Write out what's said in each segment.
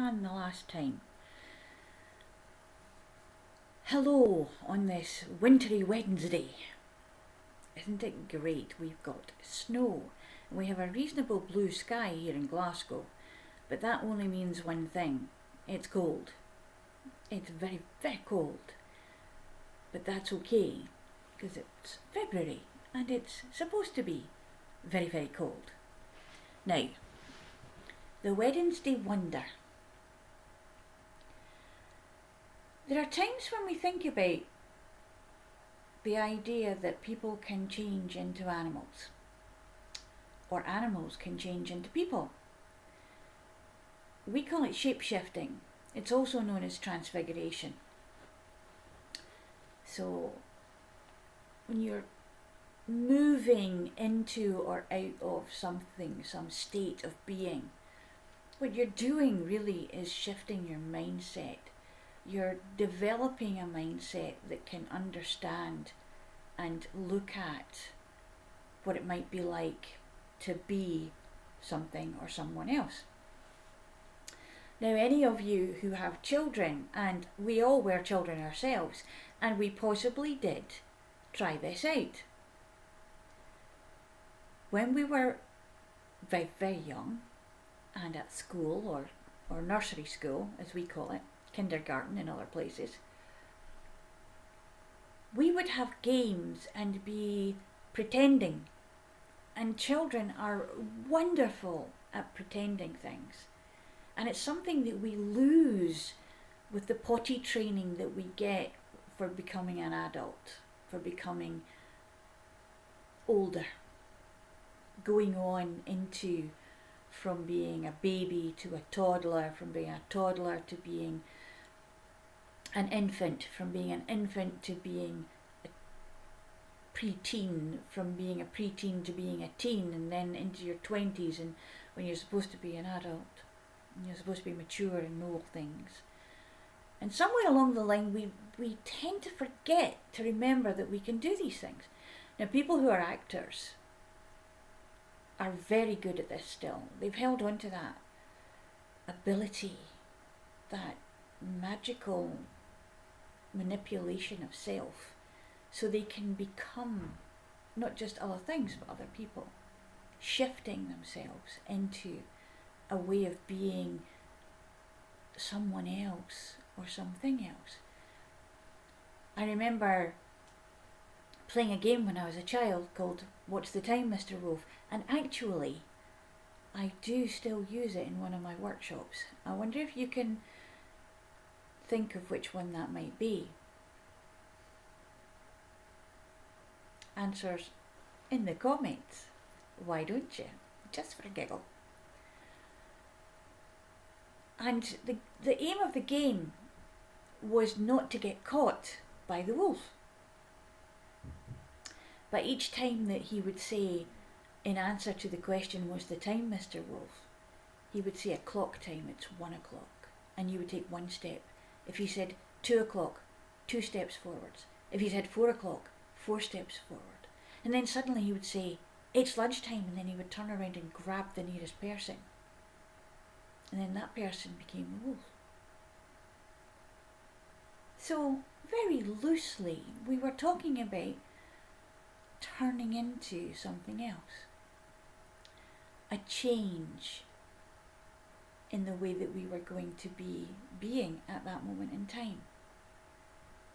than the last time. Hello on this wintry Wednesday. Isn't it great? We've got snow and we have a reasonable blue sky here in Glasgow, but that only means one thing: it's cold. It's very, very cold, but that's okay because it's February and it's supposed to be very, very cold. Now, the Wednesday wonder. There are times when we think about the idea that people can change into animals, or animals can change into people. We call it shapeshifting. It's also known as transfiguration. So, when you're moving into or out of something, some state of being, what you're doing really is shifting your mindset. You're developing a mindset that can understand and look at what it might be like to be something or someone else. Now, any of you who have children, and we all were children ourselves, and we possibly did try this out. When we were very, very young and at school or nursery school, as we call it, kindergarten in other places, we would have games and be pretending, and children are wonderful at pretending things, and it's something that we lose with the potty training that we get for becoming an adult, for becoming older, going on into from being a baby to a toddler, from being a toddler to being an infant, from being an infant to being a preteen, from being a preteen to being a teen, and then into your 20s, and when you're supposed to be an adult, and you're supposed to be mature and know things. And somewhere along the line we tend to forget to remember that we can do these things. Now, people who are actors are very good at this still. They've held on to that ability, that magical manipulation of self, so they can become not just other things but other people, shifting themselves into a way of being someone else or something else. I remember playing a game when I was a child called What's the Time, Mr. Wolf? And actually, I do still use it in one of my workshops. I wonder if you can think of which one that might be. Answers in the comments. Why don't you? Just for a giggle. And the aim of the game was not to get caught by the wolf. But each time that he would say, in answer to the question, "Was the time, Mr. Wolf?" he would say a clock time, it's 1 o'clock. And you would take one step. If he said 2 o'clock, 2 steps forwards. If he said 4 o'clock, 4 steps forward. And then suddenly he would say, "It's lunchtime," and then he would turn around and grab the nearest person. And then that person became the wolf. So, very loosely, we were talking about turning into something else. A change in the way that we were going to be being at that moment in time.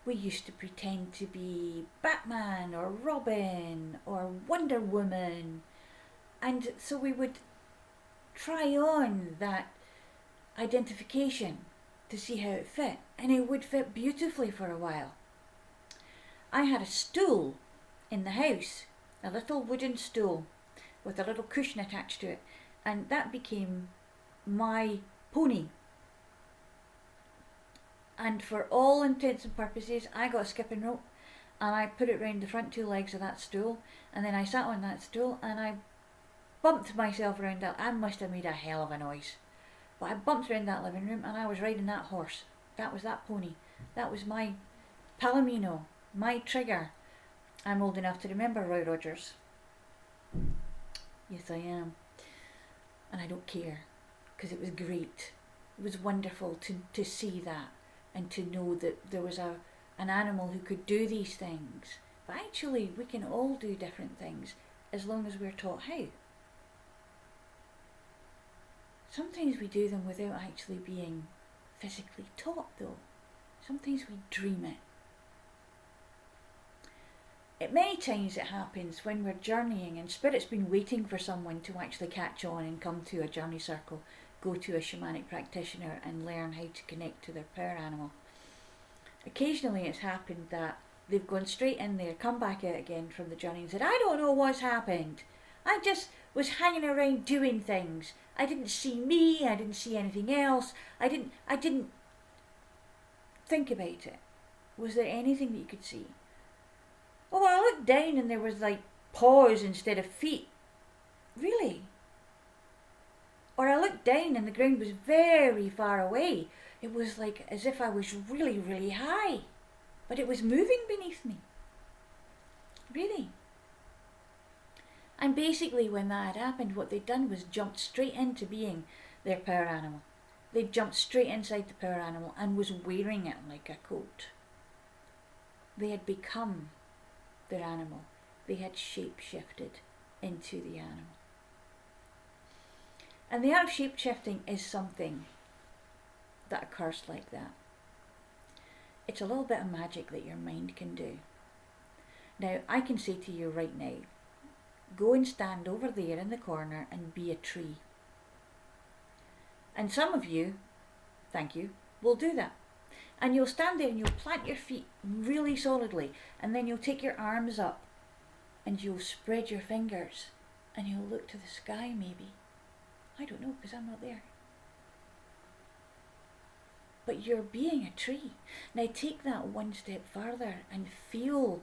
We used to pretend to be Batman or Robin or Wonder Woman, and so we would try on that identification to see how it fit, and it would fit beautifully for a while. I had a stool in the house, a little wooden stool with a little cushion attached to it, and that became my pony. And for all intents and purposes, I got a skipping rope and I put it round the front 2 legs of that stool, and then I sat on that stool and I bumped myself around that. I must have made a hell of a noise, but I bumped around that living room and I was riding that horse. That was that pony. That was my Palomino, my trigger. I'm old enough to remember Roy Rogers. Yes, I am. And I don't care, because it was great. It was wonderful to see that and to know that there was an animal who could do these things. But actually, we can all do different things as long as we're taught how. Sometimes we do them without actually being physically taught, though. Sometimes we dream it. Many times it happens when we're journeying and Spirit's been waiting for someone to actually catch on and come to a journey circle, go to a shamanic practitioner and learn how to connect to their power animal. Occasionally it's happened that they've gone straight in there, come back out again from the journey and said, I don't know what's happened. I just was hanging around doing things. I didn't see me, I didn't see anything else. I didn't think about it. Was there anything that you could see? Oh, well, I looked down and there was like paws instead of feet. Really? Or I looked down and the ground was very far away. It was like as if I was really, really high. But it was moving beneath me. Really? And basically when that had happened, what they'd done was jumped straight into being their power animal. They jumped straight inside the power animal and was wearing it like a coat. They had become their animal. They had shape-shifted into the animal. And the art of shape-shifting is something that occurs like that. It's a little bit of magic that your mind can do. Now, I can say to you right now, go and stand over there in the corner and be a tree. And some of you, thank you, will do that. And you'll stand there and you'll plant your feet really solidly, and then you'll take your arms up and you'll spread your fingers and you'll look to the sky maybe. I don't know, because I'm not there. But you're being a tree. Now take that one step further and feel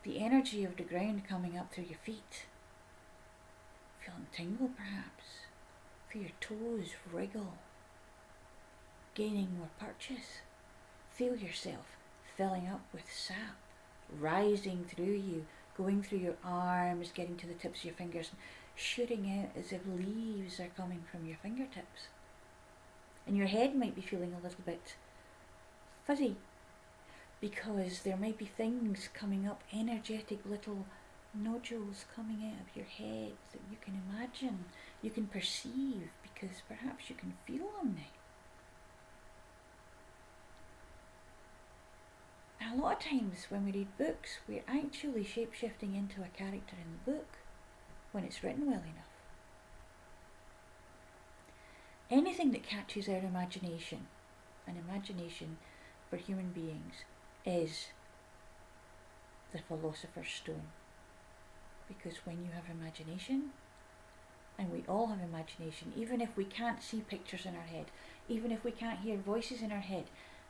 the energy of the ground coming up through your feet. Feel them tingle perhaps. Feel your toes wriggle. Gaining more purchase. Feel yourself filling up with sap, rising through you, going through your arms, getting to the tips of your fingers, and shooting out as if leaves are coming from your fingertips. And your head might be feeling a little bit fuzzy because there might be things coming up, energetic little nodules coming out of your head that you can imagine, you can perceive, because perhaps you can feel them now. A lot of times when we read books, we're actually shape-shifting into a character in the book when it's written well enough. Anything that catches our imagination, and imagination for human beings is the philosopher's stone. Because when you have imagination, and we all have imagination, even if we can't see pictures in our head, even if we can't hear voices in our head,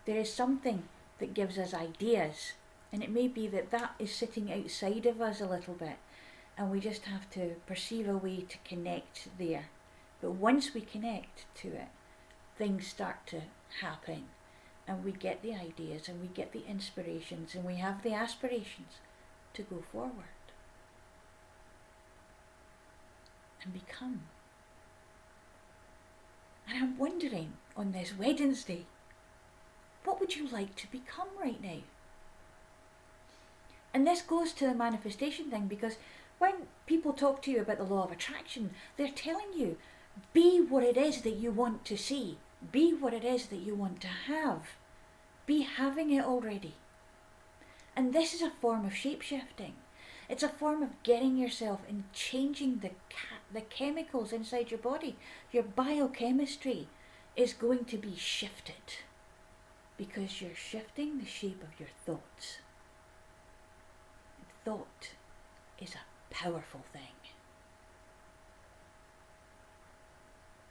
there is something that gives us ideas, and it may be that that is sitting outside of us a little bit, and we just have to perceive a way to connect there. But once we connect to it, things start to happen, and we get the ideas, and we get the inspirations, and we have the aspirations to go forward and become. And I'm wondering, on this Wednesday, what would you like to become right now? And this goes to the manifestation thing, because when people talk to you about the law of attraction, they're telling you, be what it is that you want to see. Be what it is that you want to have. Be having it already. And this is a form of shape-shifting. It's a form of getting yourself and changing the chemicals inside your body. Your biochemistry is going to be shifted because you're shifting the shape of your thoughts. Thought is a powerful thing.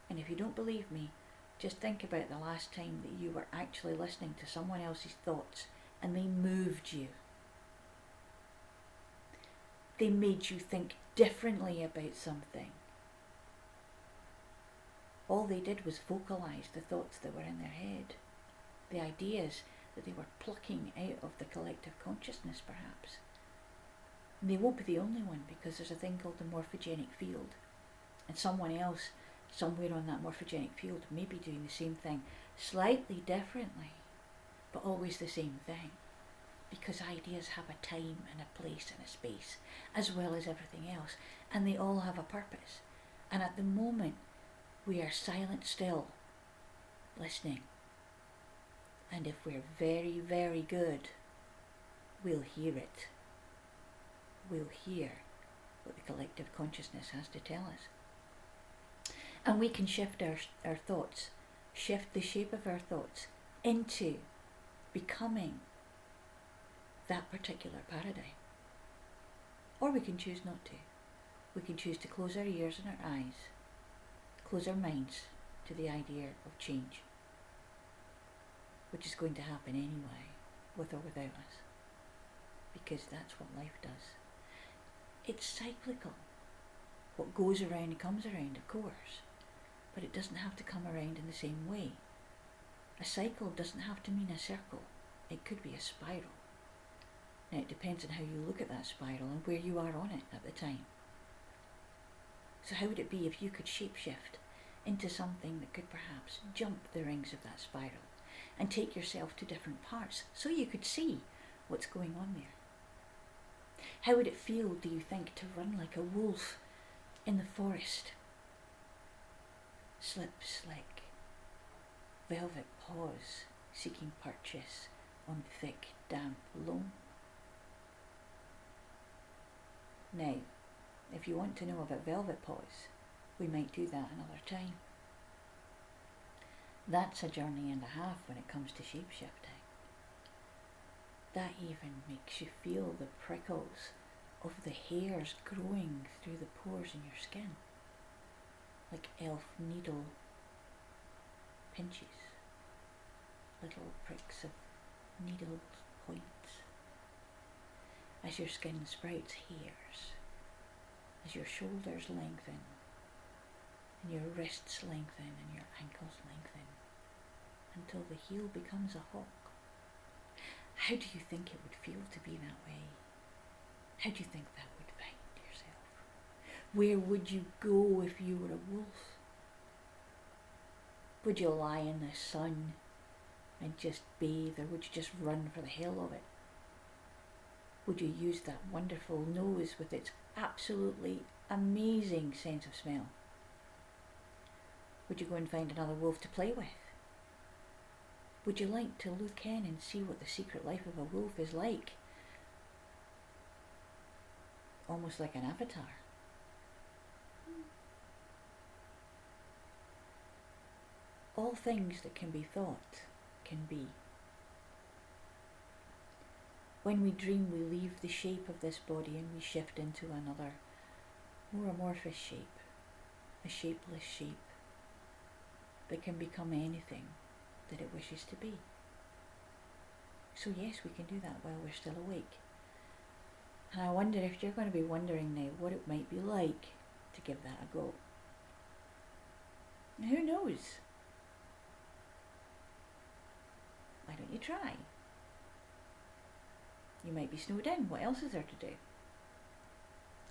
And if you don't believe me, just think about the last time that you were actually listening to someone else's thoughts and they moved you. They made you think differently about something. All they did was vocalize the thoughts that were in their head, the ideas that they were plucking out of the collective consciousness perhaps. And they won't be the only one, because there's a thing called the morphogenic field, and someone else somewhere on that morphogenic field, maybe doing the same thing slightly differently, but always the same thing. Because ideas have a time and a place and a space, as well as everything else, and they all have a purpose. And at the moment, we are silent still, listening. And if we're very, very good, we'll hear it. We'll hear what the collective consciousness has to tell us. And we can shift our thoughts, shift the shape of our thoughts into becoming that particular paradigm. Or we can choose not to. We can choose to close our ears and our eyes, close our minds to the idea of change, which is going to happen anyway, with or without us, because that's what life does. It's cyclical. What goes around comes around, of course, but it doesn't have to come around in the same way. A cycle doesn't have to mean a circle. It could be a spiral. Now it depends on how you look at that spiral and where you are on it at the time. So how would it be if you could shapeshift into something that could perhaps jump the rings of that spiral and take yourself to different parts so you could see what's going on there? How would it feel, do you think, to run like a wolf in the forest? Slip, slick, velvet paws, seeking purchase on thick, damp loam. Now, if you want to know about velvet paws, we might do that another time. That's a journey and a half when it comes to shapeshifting. That even makes you feel the prickles of the hairs growing through the pores in your skin, like elf needle pinches, little pricks of needle points. As your skin sprouts hairs, as your shoulders lengthen, and your wrists lengthen, and your ankles lengthen, until the heel becomes a hawk. How do you think it would feel to be that way? How do you think that would find yourself? Where would you go if you were a wolf? Would you lie in the sun and just bathe, or would you just run for the hell of it? Would you use that wonderful nose with its absolutely amazing sense of smell? Would you go and find another wolf to play with? Would you like to look in and see what the secret life of a wolf is like? Almost like an avatar. All things that can be thought can be. When we dream, we leave the shape of this body and we shift into another, more amorphous shape, a shapeless shape that can become anything that it wishes to be. So yes, we can do that while we're still awake. And I wonder if you're going to be wondering now what it might be like to give that a go. Who knows? Why don't you try? You might be snowed in. What else is there to do?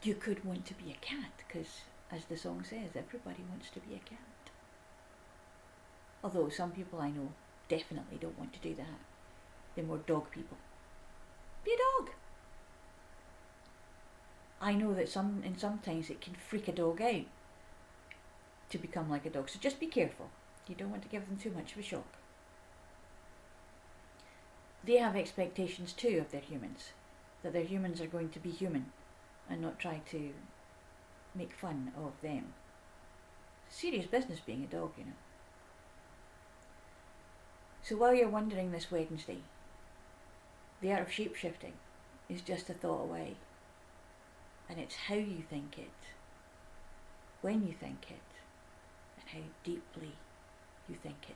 You could want to be a cat, because as the song says, everybody wants to be a cat. Although some people I know definitely don't want to do that. They're more dog people. Be a dog. I know that sometimes it can freak a dog out to become like a dog. So just be careful. You don't want to give them too much of a shock. They have expectations too of their humans, that their humans are going to be human and not try to make fun of them. Serious business being a dog, you know. So while you're wondering this Wednesday, the art of shapeshifting is just a thought away. And it's how you think it, when you think it, and how deeply you think it.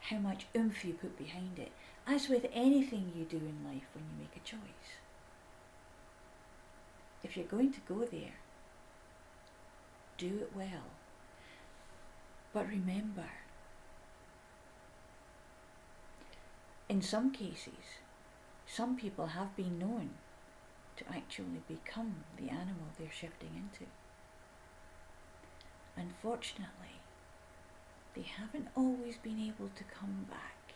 How much oomph you put behind it, as with anything you do in life when you make a choice. If you're going to go there, do it well. But remember, in some cases, some people have been known to actually become the animal they're shifting into. unfortunately, they haven't always been able to come back.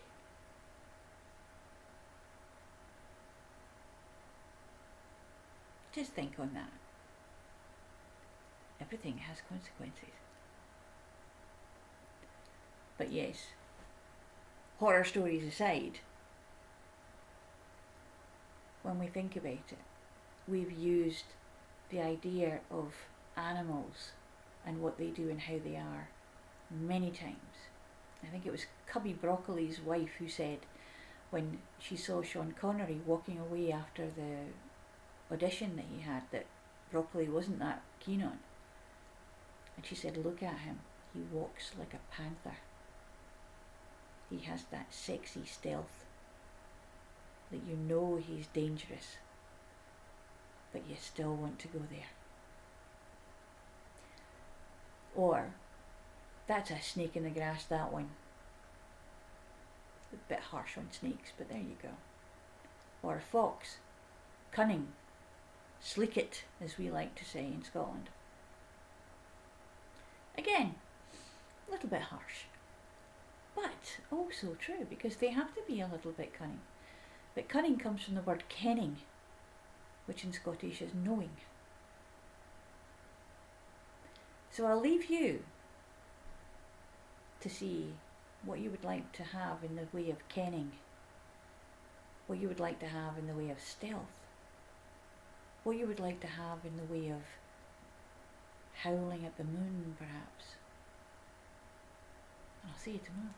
Just think on that. Everything has consequences. But yes, horror stories aside, when we think about it, we've used the idea of animals and what they do and how they are many times. I think it was Cubby Broccoli's wife who said when she saw Sean Connery walking away after the audition that he had that Broccoli wasn't that keen on. And she said, look at him, he walks like a panther. He has that sexy stealth that you know he's dangerous, but you still want to go there. Or, that's a snake in the grass, that one. A bit harsh on snakes, but there you go. Or a fox, cunning, slick it, as we like to say in Scotland. Again, a little bit harsh, but also true, because they have to be a little bit cunning. But cunning comes from the word kenning, which in Scottish is knowing. So I'll leave you to see what you would like to have in the way of kenning, what you would like to have in the way of stealth, what you would like to have in the way of howling at the moon, perhaps. And I'll see you tomorrow.